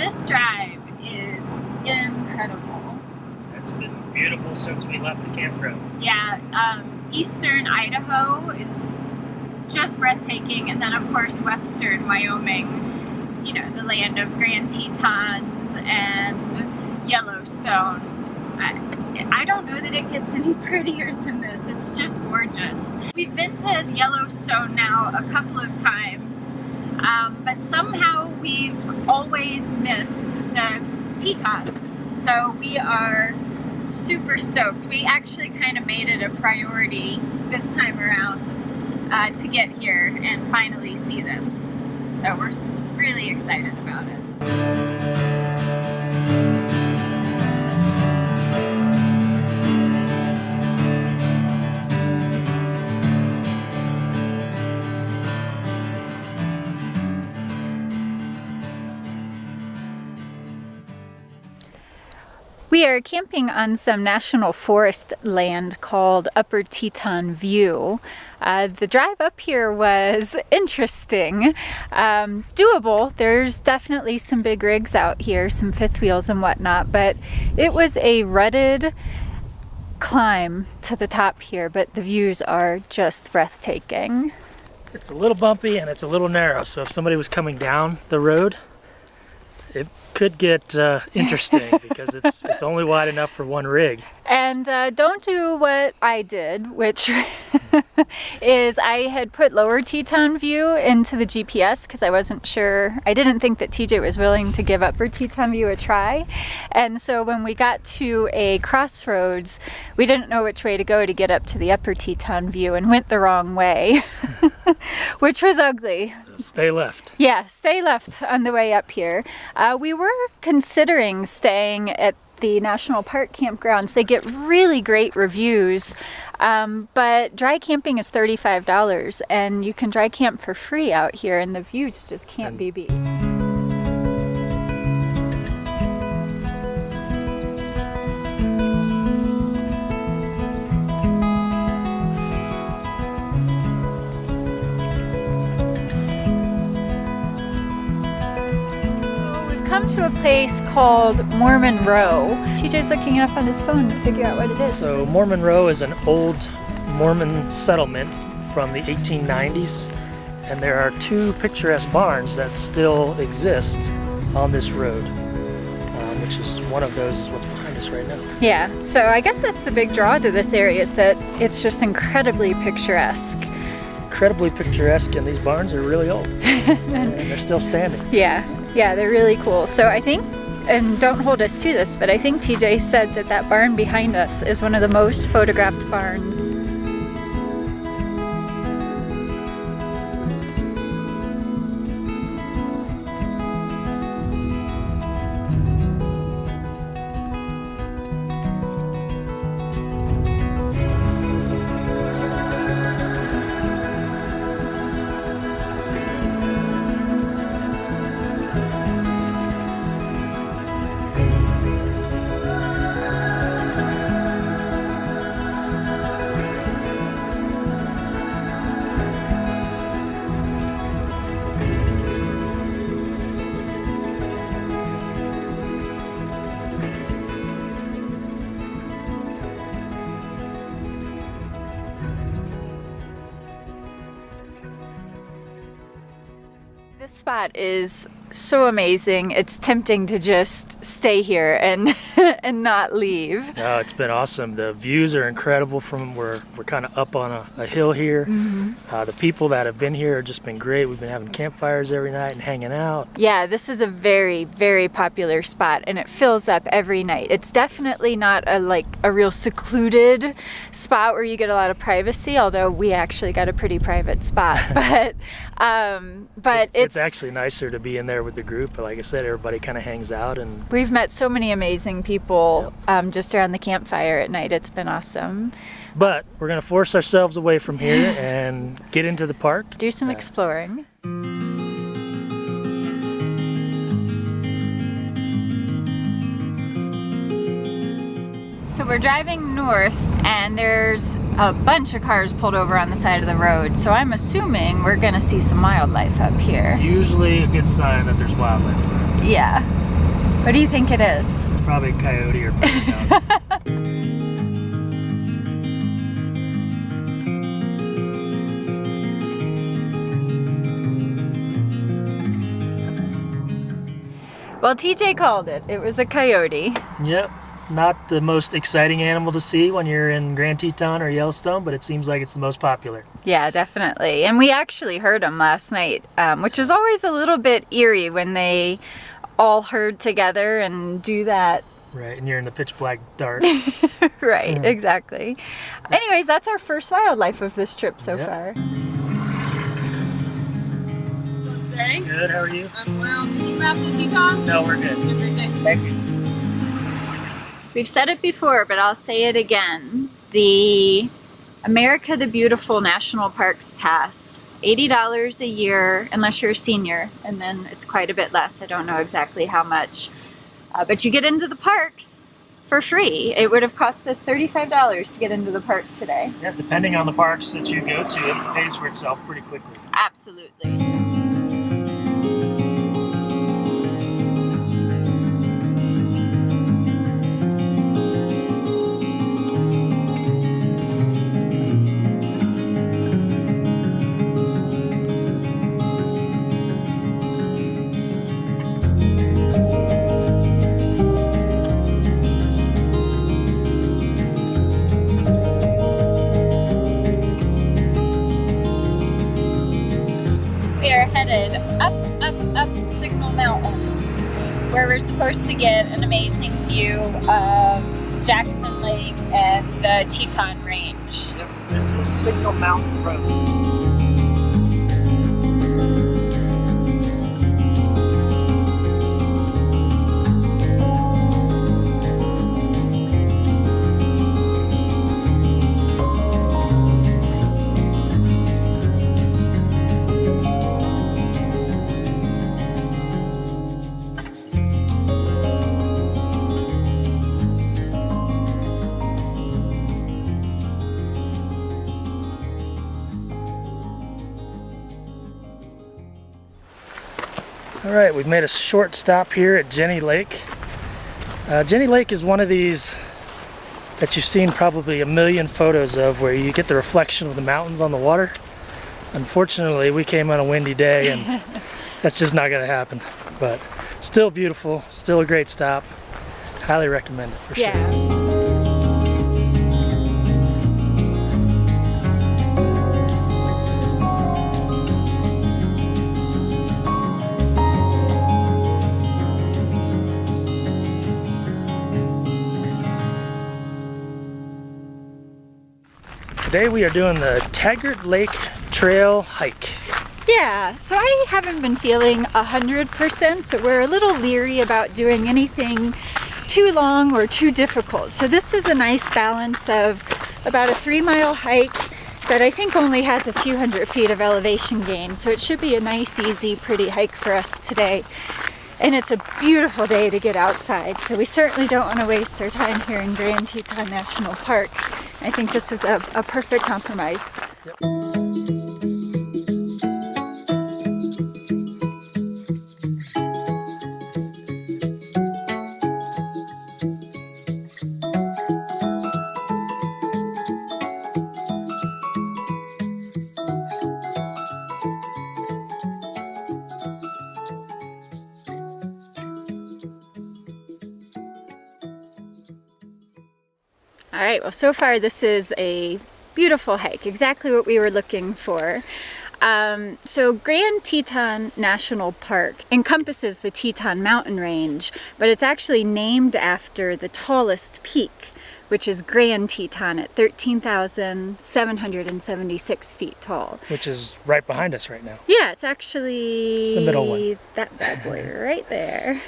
this drive is incredible. It's been beautiful since we left the campground. Yeah, eastern Idaho is just breathtaking, and then of course western Wyoming, you know, the land of Grand Tetons and Yellowstone. I don't know that it gets any prettier than this. It's just gorgeous. We've been to Yellowstone now a couple of times, but somehow we've always missed the Tetons. So we are super stoked. We actually kind of made it a priority this time around to get here and finally see this. So we're really excited about it. We are camping on some national forest land called Upper Teton View. The drive up here was interesting, doable. There's definitely some big rigs out here, some fifth wheels and whatnot, but it was a rutted climb to the top here, but the views are just breathtaking. It's a little bumpy and it's a little narrow, so if somebody was coming down the road, it could get interesting because it's only wide enough for one rig. And don't do what I did, which is I had put Lower Teton View into the GPS because I wasn't sure. I didn't think that TJ was willing to give Upper Teton View a try. And so when we got to a crossroads, we didn't know which way to go to get up to the Upper Teton View and went the wrong way, which was ugly. Stay left. Yeah, stay left on the way up here. We were considering staying at the national park campgrounds. They get really great reviews, but dry camping is $35 and you can dry camp for free out here, and the views just can't be beat. Come to a place called Mormon Row. TJ's looking it up on his phone to figure out what it is. So Mormon Row is an old Mormon settlement from the 1890s, and there are two picturesque barns that still exist on this road, which is one of those is what's behind us right now. Yeah, so I guess that's the big draw to this area, is that it's just incredibly picturesque. Incredibly picturesque, and these barns are really old, and they're still standing. Yeah, they're really cool. So I think, and don't hold us to this, but I think TJ said that that barn behind us is one of the most photographed barns. This spot is so amazing. It's tempting to just stay here and and not leave. No, it's been awesome. The views are incredible from we're kind of up on a hill here. Mm-hmm. The people that have been here have just been great. We've been having campfires every night and hanging out. Yeah, this is a very, very popular spot, and it fills up every night. It's definitely not a real secluded spot where you get a lot of privacy, although we actually got a pretty private spot. But it's actually nicer to be in there with the group. But like I said, everybody kind of hangs out, and we've met so many amazing people just around the campfire at night. It's been awesome. But we're going to force ourselves away from here and get into the park. Do some exploring. So we're driving north, and there's a bunch of cars pulled over on the side of the road. So I'm assuming we're going to see some wildlife up here. Usually a good sign that there's wildlife. Yeah. What do you think it is? Probably a coyote or dog. Well, TJ called it. It was a coyote. Yep. Not the most exciting animal to see when you're in Grand Teton or Yellowstone, but it seems like it's the most popular. Yeah, definitely. And we actually heard them last night, which is always a little bit eerie when they all herd together and do that. Right, and you're in the pitch black dark. Right, exactly. Anyways, that's our first wildlife of this trip so far. Good, how are you? I'm well. Did you wrap the Tetons? No, we're good. Thank you. We've said it before, but I'll say it again. The America the Beautiful National Parks Pass, $80 a year, unless you're a senior, and then it's quite a bit less. I don't know exactly how much. But you get into the parks for free. It would have cost us $35 to get into the park today. Yeah, depending on the parks that you go to, it pays for itself pretty quickly. Absolutely. Headed up Signal Mountain, where we're supposed to get an amazing view of Jackson Lake and the Teton Range. Yep. This is Signal Mountain Road. All right, we've made a short stop here at Jenny Lake. Jenny Lake is one of these that you've seen probably a million photos of, where you get the reflection of the mountains on the water. Unfortunately, we came on a windy day and that's just not gonna happen. But still beautiful, still a great stop. Highly recommend it for sure. Today we are doing the Taggart Lake Trail hike. Yeah, so I haven't been feeling 100%, so we're a little leery about doing anything too long or too difficult. So this is a nice balance of about a 3-mile hike that I think only has a few hundred feet of elevation gain. So it should be a nice, easy, pretty hike for us today. And it's a beautiful day to get outside, so we certainly don't want to waste our time here in Grand Teton National Park. I think this is a perfect compromise. Yep. All right, well, so far this is a beautiful hike, exactly what we were looking for. So Grand Teton National Park encompasses the Teton mountain range, but it's actually named after the tallest peak, which is Grand Teton at 13,776 feet tall. Which is right behind us right now. Yeah, it's actually... It's the middle one. That bad boy right there.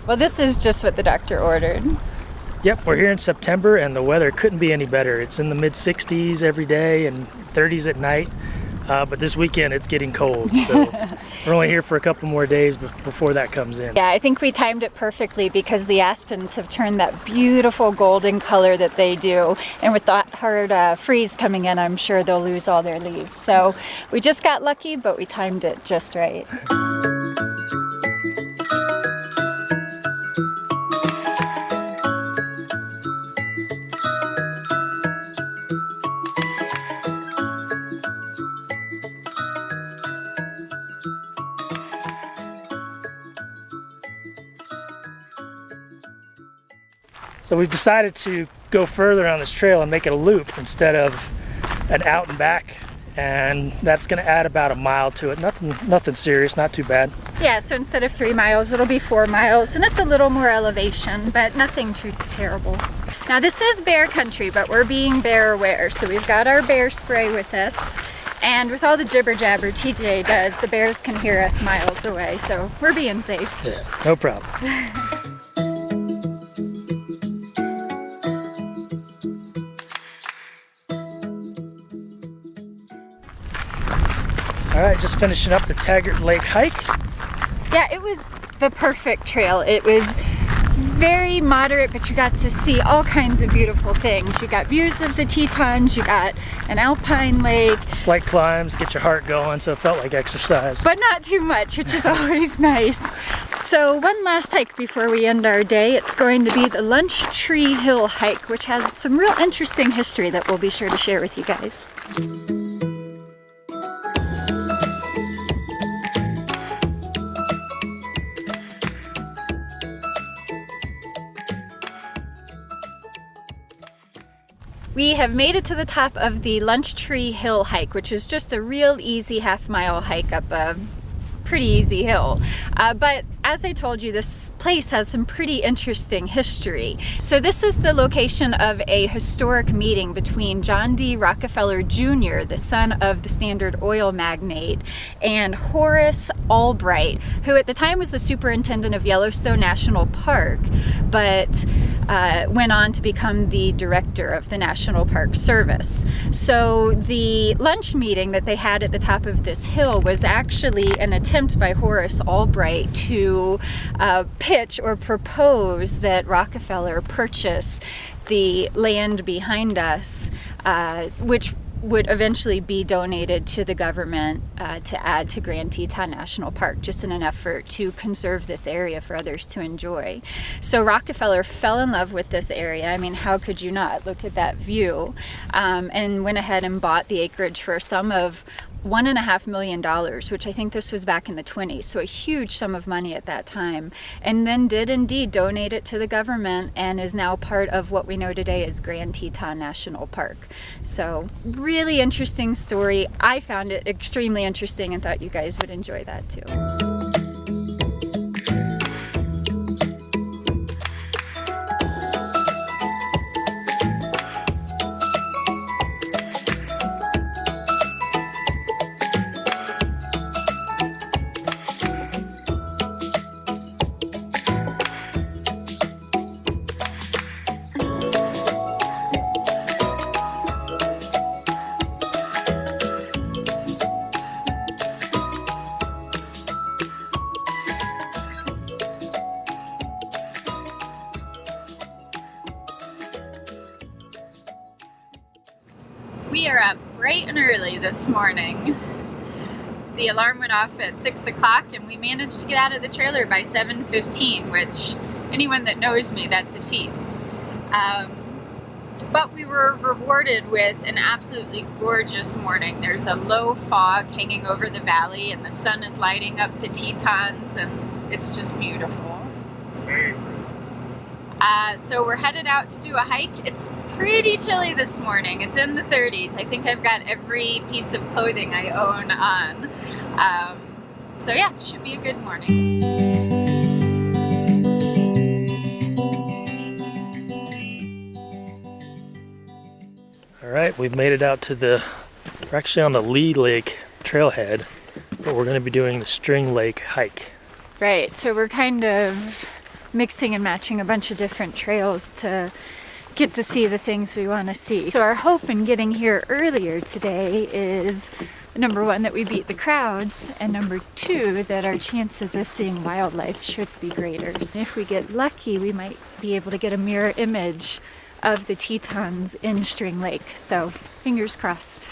Well, this is just what the doctor ordered. Yep, we're here in September and the weather couldn't be any better. It's in the mid-60s every day and 30s at night. But this weekend it's getting cold, so we're only here for a couple more days before that comes in. Yeah, I think we timed it perfectly because the aspens have turned that beautiful golden color that they do. And with that hard freeze coming in, I'm sure they'll lose all their leaves. So we just got lucky, but we timed it just right. So we've decided to go further on this trail and make it a loop instead of an out and back, and that's going to add about a mile to it. Nothing serious, not too bad. Yeah, so instead of 3 miles, it'll be 4 miles, and it's a little more elevation, but nothing too terrible. Now this is bear country, but we're being bear aware, so we've got our bear spray with us, and with all the jibber jabber TJ does, the bears can hear us miles away, so we're being safe. Yeah, no problem. All right, just finishing up the Taggart Lake hike. Yeah, it was the perfect trail. It was very moderate, but you got to see all kinds of beautiful things. You got views of the Tetons, you got an alpine lake. Slight climbs, get your heart going, so it felt like exercise. But not too much, which is always nice. So one last hike before we end our day. It's going to be the Lunch Tree Hill hike, which has some real interesting history that we'll be sure to share with you guys. We have made it to the top of the Lunch Tree Hill hike, which is just a real easy half-mile hike up a pretty easy hill. But as I told you, this place has some pretty interesting history. So this is the location of a historic meeting between John D. Rockefeller Jr., the son of the Standard Oil magnate, and Horace Albright, who at the time was the superintendent of Yellowstone National Park, but went on to become the director of the National Park Service. So the lunch meeting that they had at the top of this hill was actually an attempt by Horace Albright to pitch or propose that Rockefeller purchase the land behind us, which would eventually be donated to the government to add to Grand Teton National Park, just in an effort to conserve this area for others to enjoy. So Rockefeller fell in love with this area. I mean, how could you not? Look at that view. And went ahead and bought the acreage for a sum of $1.5 million, which I think this was back in the 20s, so a huge sum of money at that time, and then did indeed donate it to the government and is now part of what we know today as Grand Teton National Park. So really interesting story. I found it extremely interesting and thought you guys would enjoy that too. We are up bright and early this morning. The alarm went off at 6 o'clock and we managed to get out of the trailer by 7:15, which anyone that knows me, that's a feat. But we were rewarded with an absolutely gorgeous morning. There's a low fog hanging over the valley and the sun is lighting up the Tetons and it's just beautiful. It's very pretty. So we're headed out to do a hike. It's pretty chilly this morning. It's in the 30s. I think I've got every piece of clothing I own on. So yeah, should be a good morning. All right, we've made it out to we're actually on the Lee Lake trailhead, but we're going to be doing the String Lake hike. Right, so we're kind of mixing and matching a bunch of different trails to get to see the things we want to see. So our hope in getting here earlier today is number one, that we beat the crowds, and number two, that our chances of seeing wildlife should be greater. So if we get lucky, we might be able to get a mirror image of the Tetons in String Lake. So fingers crossed.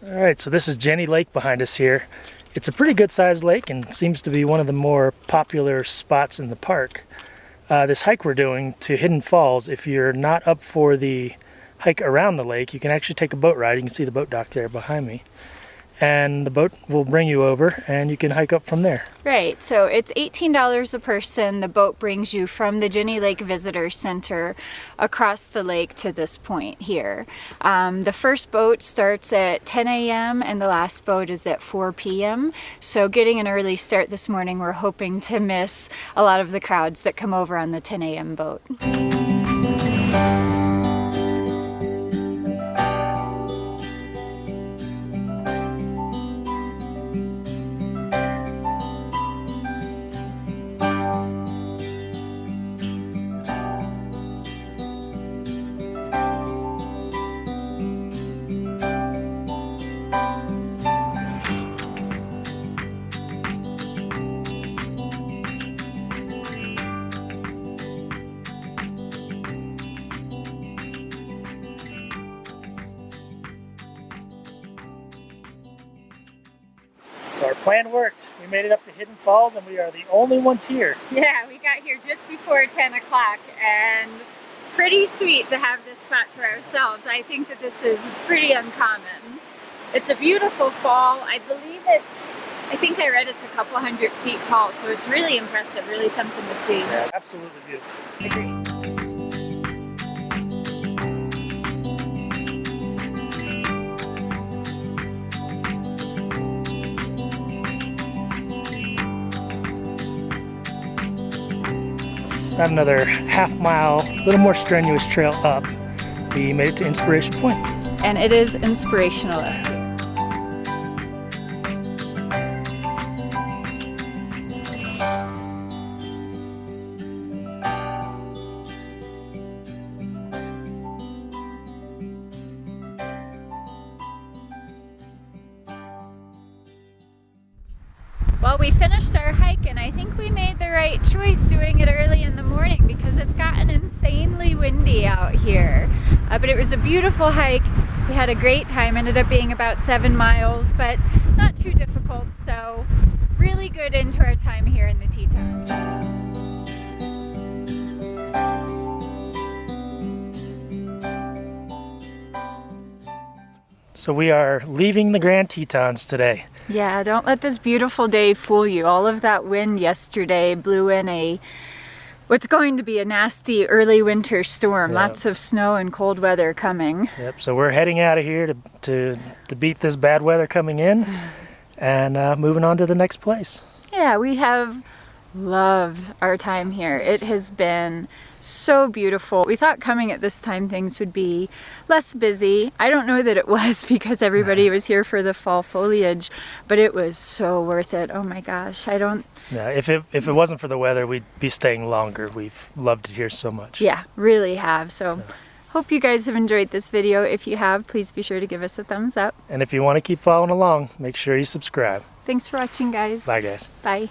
Alright, so this is Jenny Lake behind us here. It's a pretty good sized lake and seems to be one of the more popular spots in the park. This hike we're doing to Hidden Falls, if you're not up for the hike around the lake, you can actually take a boat ride. You can see the boat dock there behind me. And the boat will bring you over and you can hike up from there. Right, so it's $18 a person. The boat brings you from the Jenny Lake Visitor Center across the lake to this point here. The first boat starts at 10 a.m. and the last boat is at 4 p.m. So getting an early start this morning, we're hoping to miss a lot of the crowds that come over on the 10 a.m. boat. So our plan worked. We made it up to Hidden Falls and we are the only ones here. Yeah, we got here just before 10 o'clock and pretty sweet to have this spot to ourselves. I think that this is pretty uncommon. It's a beautiful fall. I think I read it's a couple 100 feet tall, so it's really impressive, really something to see. Yeah, absolutely beautiful. Agreed. About another half-mile, a little more strenuous trail up, we made it to Inspiration Point. And it is inspirational up here. Well, we finished our hike and I think we made the right choice doing it early in the morning because it's gotten insanely windy out here. But it was a beautiful hike. We had a great time, ended up being about 7 miles, but not too difficult. So really good into our time here in the Tetons. So we are leaving the Grand Tetons today. Yeah, don't let this beautiful day fool you. All of that wind yesterday blew in what's going to be a nasty early winter storm. Yep. Lots of snow and cold weather coming. Yep, so we're heading out of here to beat this bad weather coming in and moving on to the next place. Yeah, we have loved our time here. It has been so beautiful. We thought coming at this time things would be less busy. I don't know that it was because everybody was here for the fall foliage, but it was so worth it. Oh my gosh, Yeah, if it wasn't for the weather, we'd be staying longer. We've loved it here so much. Yeah, really have. So hope you guys have enjoyed this video. If you have, please be sure to give us a thumbs up. And if you want to keep following along, make sure you subscribe. Thanks for watching, guys. Bye, guys. Bye.